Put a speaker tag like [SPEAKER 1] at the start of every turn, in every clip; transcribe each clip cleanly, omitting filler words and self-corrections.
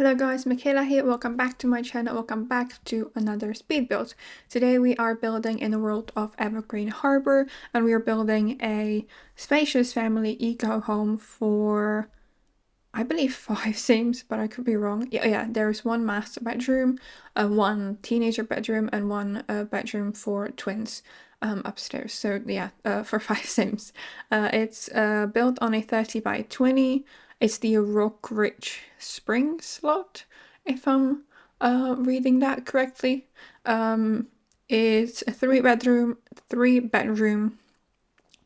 [SPEAKER 1] Hello guys, Michaela here, welcome back to my channel, welcome back to another speed build. Today we are building in the world of Evergreen Harbor and we are building a spacious family eco home for, I believe 5 sims, but I could be wrong. Yeah, there's one master bedroom, one teenager bedroom and one bedroom for twins upstairs. So yeah, for 5 sims. It's built on a 30 by 20. It's the Rock Ridge Springs lot, if I'm reading that correctly. It's a 3 bedroom,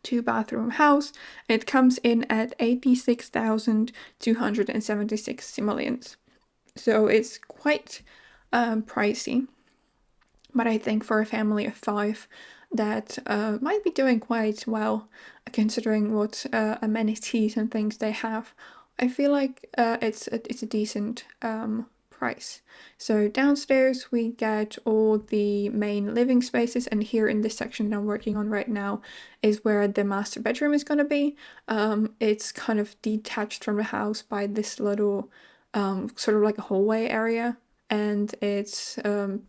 [SPEAKER 1] 2 bathroom house. It comes in at 86,276 simoleons. So it's quite pricey, but I think for a family of 5 that might be doing quite well considering what amenities and things they have. I feel like it's a decent price. So downstairs we get all the main living spaces, and here in this section that I'm working on right now is where the master bedroom is going to be. It's kind of detached from the house by this little sort of like a hallway area, and it's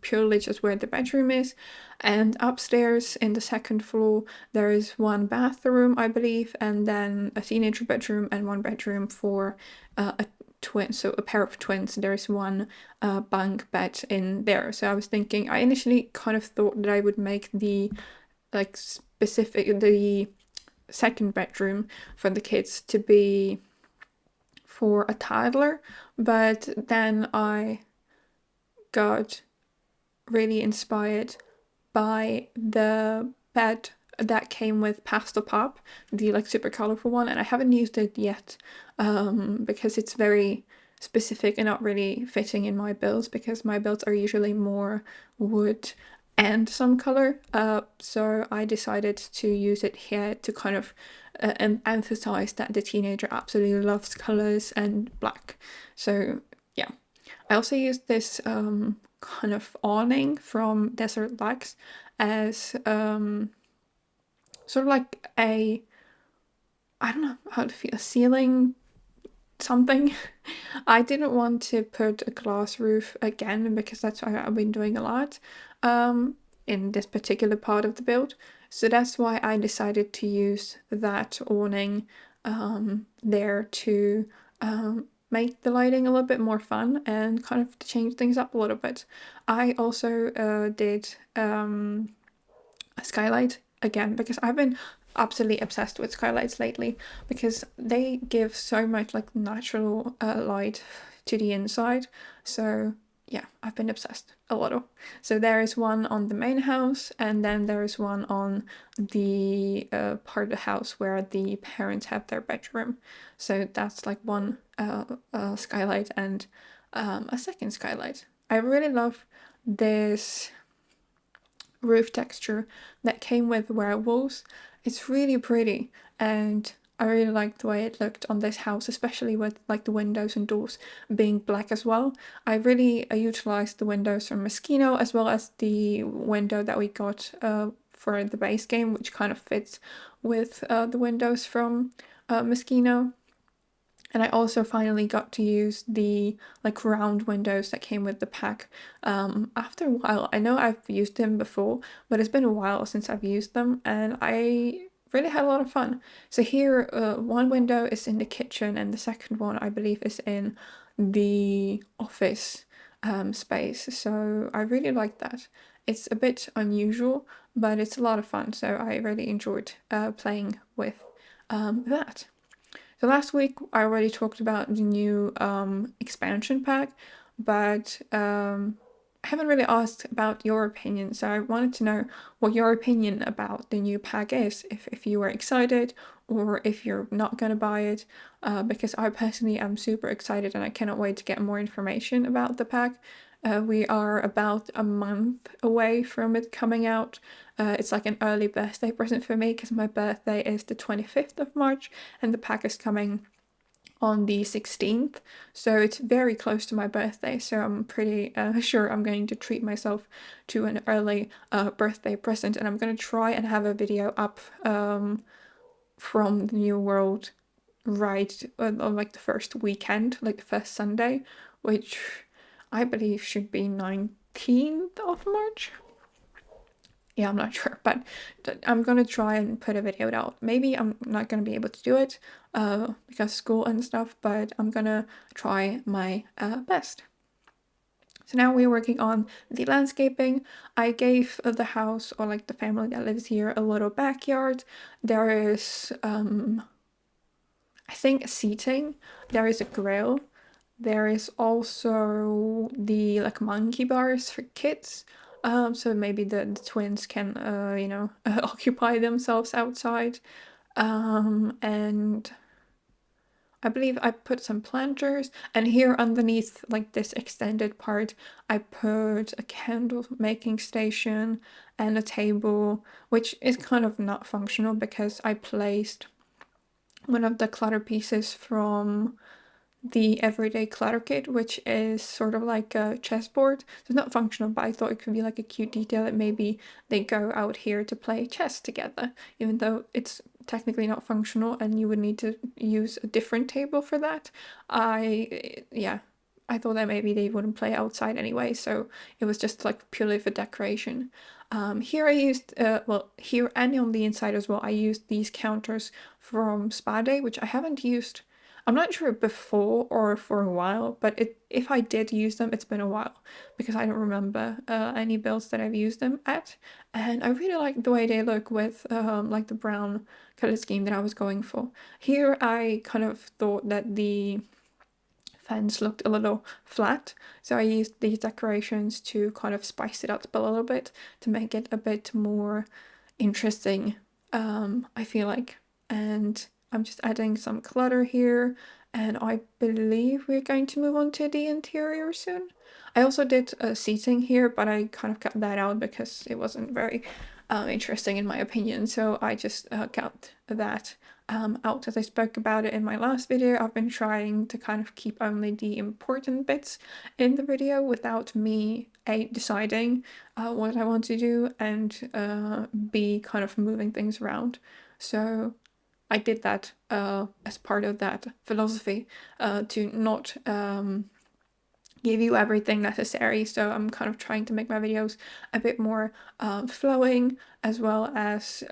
[SPEAKER 1] purely just where the bedroom is. And upstairs in the second floor there is one bathroom, I believe, and then a teenager bedroom and one bedroom for a twin, so a pair of twins. There's one bunk bed in there. So I was thinking, I initially kind of thought that I would make the the second bedroom for the kids to be for a toddler, but then I got really inspired by the bed that came with Pastel Pop, the super colorful one, and I haven't used it yet because it's very specific and not really fitting in my builds, because my builds are usually more wood and some color. So I decided to use it here to kind of emphasize that the teenager absolutely loves colors and black. So yeah. I also used this kind of awning from Desert Legs as sort of like a, I don't know how to feel, a ceiling something. I didn't want to put a glass roof again because that's what I've been doing a lot in this particular part of the build. So that's why I decided to use that awning there to make the lighting a little bit more fun and kind of to change things up a little bit. I also did a skylight again because I've been absolutely obsessed with skylights lately because they give so much natural light to the inside. So yeah, I've been obsessed a little. So there is one on the main house, and then there is one on the part of the house where the parents have their bedroom. So that's one skylight and a second skylight. I really love this roof texture that came with Werewolves. It's really pretty, and I really liked the way it looked on this house, especially with the windows and doors being black as well. I really utilized the windows from Moschino as well as the window that we got for the base game, which kind of fits with the windows from Moschino. And I also finally got to use the round windows that came with the pack after a while. I know I've used them before, but it's been a while since I've used them, and I really had a lot of fun. So here, one window is in the kitchen and the second one I believe is in the office space. So I really like that. It's a bit unusual, but it's a lot of fun. So I really enjoyed playing with that. So last week I already talked about the new expansion pack, but I haven't really asked about your opinion, so I wanted to know what your opinion about the new pack is, if you were excited or if you're not gonna buy it, because I personally am super excited and I cannot wait to get more information about the pack. We are about a month away from it coming out. It's like an early birthday present for me because my birthday is the 25th of March and the pack is coming on the 16th, so it's very close to my birthday, so I'm pretty sure I'm going to treat myself to an early birthday present, and I'm going to try and have a video up from the new world right on the first weekend, the first Sunday which I believe should be 19th of March. Yeah, I'm not sure, but I'm gonna try and put a video out. Maybe I'm not gonna be able to do it because school and stuff, but I'm gonna try my best. So now we're working on the landscaping. I gave the house, or like the family that lives here, a little backyard. There is I think seating, there is a grill, there is also the like monkey bars for kids. So maybe the twins can you know, occupy themselves outside. And I believe I put some planters, and here underneath like this extended part I put a candle making station and a table, which is kind of not functional because I placed one of the clutter pieces from the everyday clutter kit, which is sort of like a chessboard. So it's not functional, but I thought it could be like a cute detail that maybe they go out here to play chess together, even though it's technically not functional and you would need to use a different table for that. Yeah, I thought that maybe they wouldn't play outside anyway, so it was just like purely for decoration. Here I used, well, here and on the inside as well, I used these counters from Spa Day, which I haven't used, I'm not sure before or for a while, but if I did use them, it's been a while because I don't remember any builds that I've used them at. And I really like the way they look with like the brown color scheme that I was going for. Here I kind of thought that the fence looked a little flat, so I used these decorations to kind of spice it up a little bit to make it a bit more interesting, I feel like. And I'm just adding some clutter here, and I believe we're going to move on to the interior soon. I also did seating here, but I kind of cut that out because it wasn't very interesting in my opinion, so I just cut that out. As I spoke about it in my last video, I've been trying to kind of keep only the important bits in the video without me deciding what I want to do, and B, kind of moving things around. So I did that as part of that philosophy to not give you everything necessary. So I'm kind of trying to make my videos a bit more flowing, as well as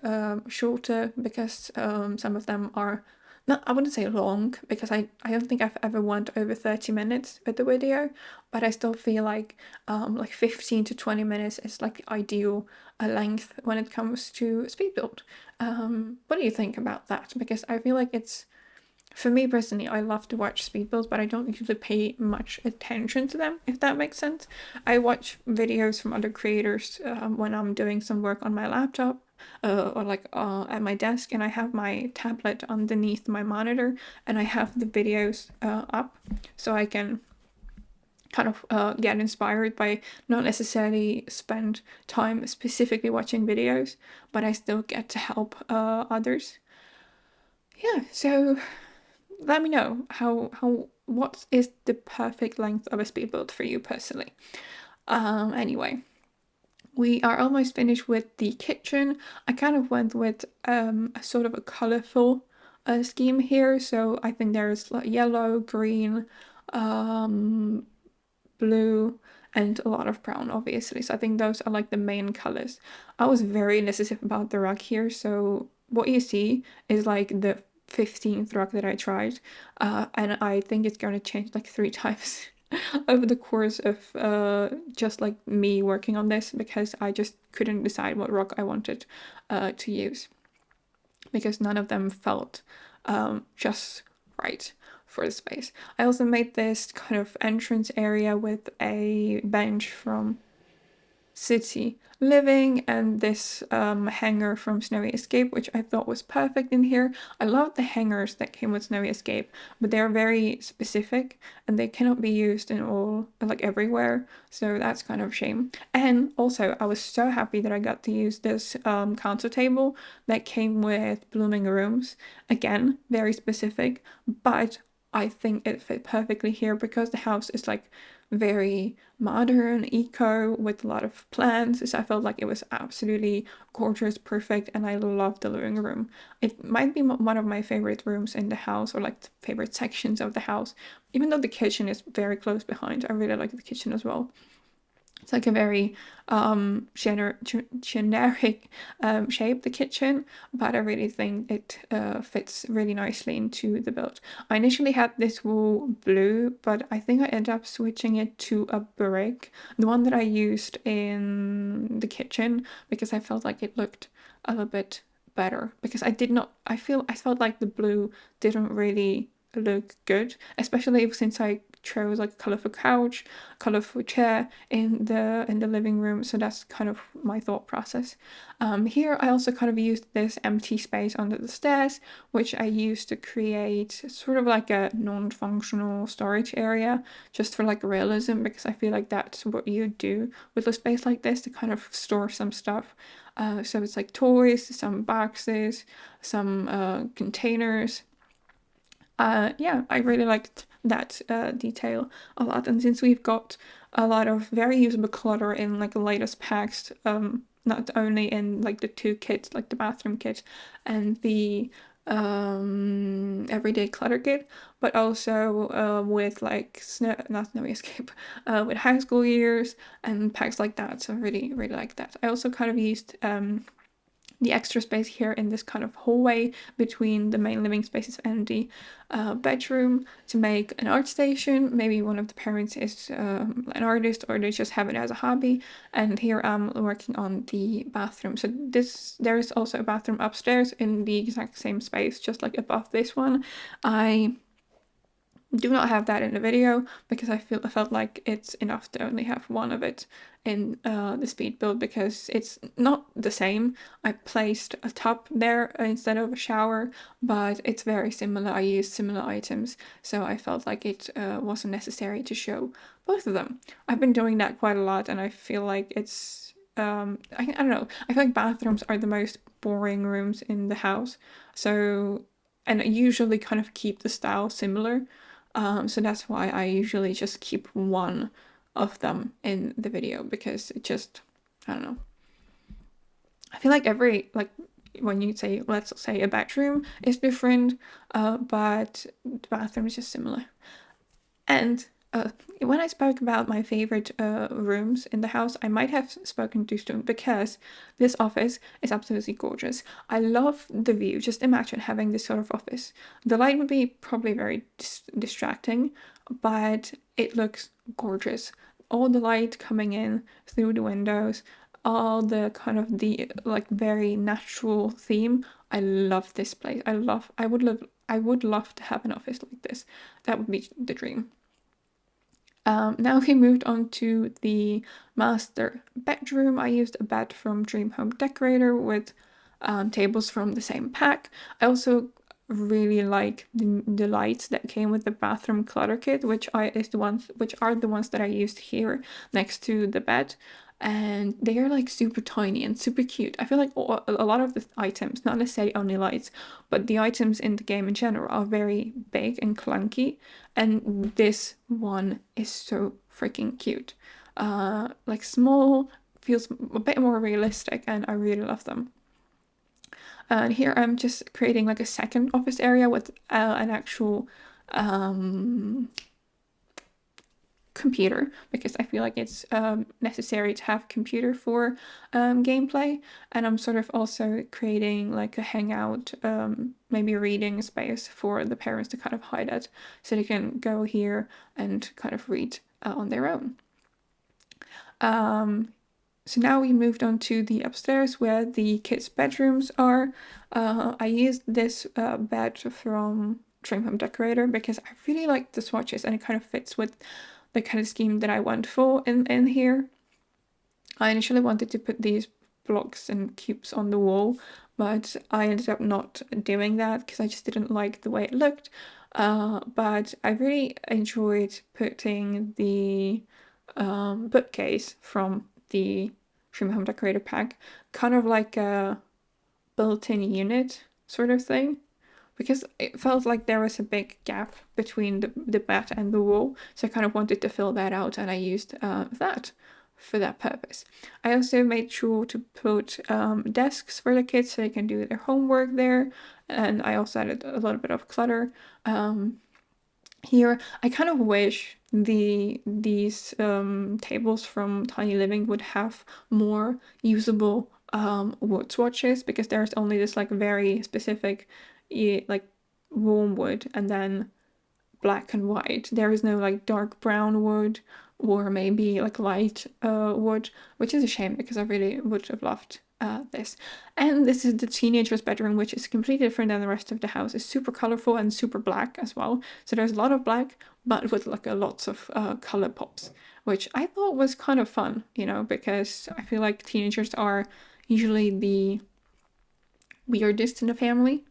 [SPEAKER 1] shorter, because some of them are not, I wouldn't say long, because I don't think I've ever went over 30 minutes with the video, but I still feel like 15 to 20 minutes is like the ideal length when it comes to speed build. What do you think about that? Because I feel like it's, for me personally, I love to watch speed builds, but I don't usually pay much attention to them, if that makes sense. I watch videos from other creators when I'm doing some work on my laptop or like at my desk, and I have my tablet underneath my monitor and I have the videos up so I can kind of get inspired, by not necessarily spend time specifically watching videos, but I still get to help others. Yeah, so let me know what is the perfect length of a speed build for you personally. Anyway, we are almost finished with the kitchen. I kind of went with a sort of a colorful scheme here, so I think there's like yellow, green, blue, and a lot of brown, obviously. So I think those are like the main colors. I was very indecisive about the rug here, so what you see is like the 15th rug that I tried, and I think it's going to change like 3 times over the course of just like me working on this, because I just couldn't decide what rug I wanted to use, because none of them felt just right for the space. I also made this kind of entrance area with a bench from City Living and this hanger from Snowy Escape, which I thought was perfect in here. I love the hangers that came with Snowy Escape, but they're very specific and they cannot be used in all, like everywhere, so that's kind of a shame. And also I was so happy that I got to use this counter table that came with blooming rooms. Again, very specific, but I think it fit perfectly here because the house is like very modern, eco, with a lot of plants. So I felt like it was absolutely gorgeous, perfect, and I love the living room. It might be one of my favorite rooms in the house, or like the favorite sections of the house. Even though the kitchen is very close behind, I really like the kitchen as well. It's like a very generic shape, the kitchen, but I really think it fits really nicely into the build. I initially had this wool blue, but I think I ended up switching it to a brick, the one that I used in the kitchen, because I felt like it looked a little bit better, because I felt like the blue didn't really look good, especially since I chose like a colorful couch, colorful chair in the living room. So that's kind of my thought process. Here I also kind of used this empty space under the stairs, which I used to create sort of like a non-functional storage area, just for like realism, because I feel like that's what you do with a space like this, to kind of store some stuff. So it's like toys, some boxes, some containers. Yeah, I really liked that detail a lot. And since we've got a lot of very usable clutter in like the latest packs, not only in like the two kits, like the bathroom kit and the everyday clutter kit, but also with like not Snowy Escape, with high school years and packs like that. So I really, really like that. I also kind of used the extra space here in this kind of hallway between the main living spaces and the bedroom to make an art station. Maybe one of the parents is an artist, or they just have it as a hobby. And here I'm working on the bathroom. So there is also a bathroom upstairs in the exact same space, just like above this one. I do not have that in the video because I felt like it's enough to only have one of it in the speed build, because it's not the same. I placed a tub there instead of a shower, but it's very similar. I used similar items, so I felt like it wasn't necessary to show both of them. I've been doing that quite a lot, and I feel like it's I don't know, I feel like bathrooms are the most boring rooms in the house, so, and I usually kind of keep the style similar. So that's why I usually just keep one of them in the video, because it just, I don't know. I feel like like when you say, let's say a bedroom is different, but the bathroom is just similar. And when I spoke about my favorite rooms in the house, I might have spoken too soon, because this office is absolutely gorgeous. I love the view. Just imagine having this sort of office. The light would be probably very distracting, but it looks gorgeous. All the light coming in through the windows, all the kind of the like very natural theme. I love this place. I would love to have an office like this. That would be the dream. Now we moved on to the master bedroom. I used a bed from Dream Home Decorator with tables from the same pack. I also really like the lights that came with the bathroom clutter kit, which are the ones that I used here next to the bed. And they are like super tiny and super cute. I feel like a lot of the items, not necessarily only lights, but the items in the game in general, are very big and clunky, and this one is so freaking cute. Like small, feels a bit more realistic, and I really love them. And here I'm just creating like a second office area with an actual computer, because I feel like it's necessary to have computer for gameplay. And I'm sort of also creating like a hangout, maybe a reading space for the parents to kind of hide at, so they can go here and kind of read on their own. So now we moved on to the upstairs where the kids' bedrooms are. I used this bed from Dream Home Decorator because I really like the swatches, and it kind of fits with the kind of scheme that I went for in here. I initially wanted to put these blocks and cubes on the wall, but I ended up not doing that because I just didn't like the way it looked. But I really enjoyed putting the bookcase from the Dream Home Decorator pack, kind of like a built-in unit sort of thing. because it felt like there was a big gap between the bed and the wall. So I kind of wanted to fill that out, and I used that for that purpose. I also made sure to put desks for the kids so they can do their homework there. And I also added a little bit of clutter here. I kind of wish these tables from Tiny Living would have more usable wood swatches, because there's only this like very specific like warm wood and then black and white. There is no like dark brown wood or maybe like light wood, which is a shame because I really would have loved this. And this is the teenager's bedroom, which is completely different than the rest of the house. It's super colorful and super black as well. So there's a lot of black, but with like lots of color pops, which I thought was kind of fun, you know, because I feel like teenagers are usually the weirdest in the family,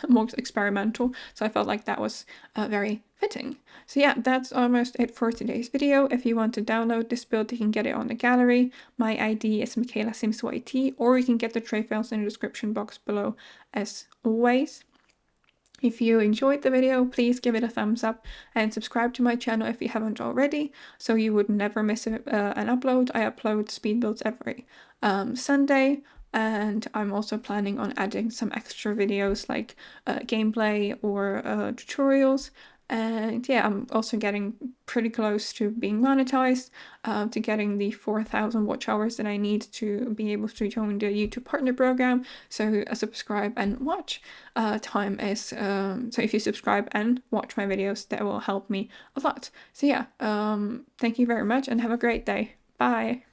[SPEAKER 1] most experimental. So I felt like that was very fitting. So yeah, that's almost it for today's video. If you want to download this build, you can get it on the gallery. My ID is michaelasimsyt, or you can get the tray files in the description box below as always. If you enjoyed the video, please give it a thumbs up and subscribe to my channel if you haven't already, so you would never miss an upload. I upload speed builds every Sunday, and I'm also planning on adding some extra videos like gameplay or tutorials. And yeah, I'm also getting pretty close to being monetized, to getting the 4,000 watch hours that I need to be able to join the YouTube partner program. So a subscribe and watch time is, so if you subscribe and watch my videos, that will help me a lot. So yeah, thank you very much and have a great day. Bye.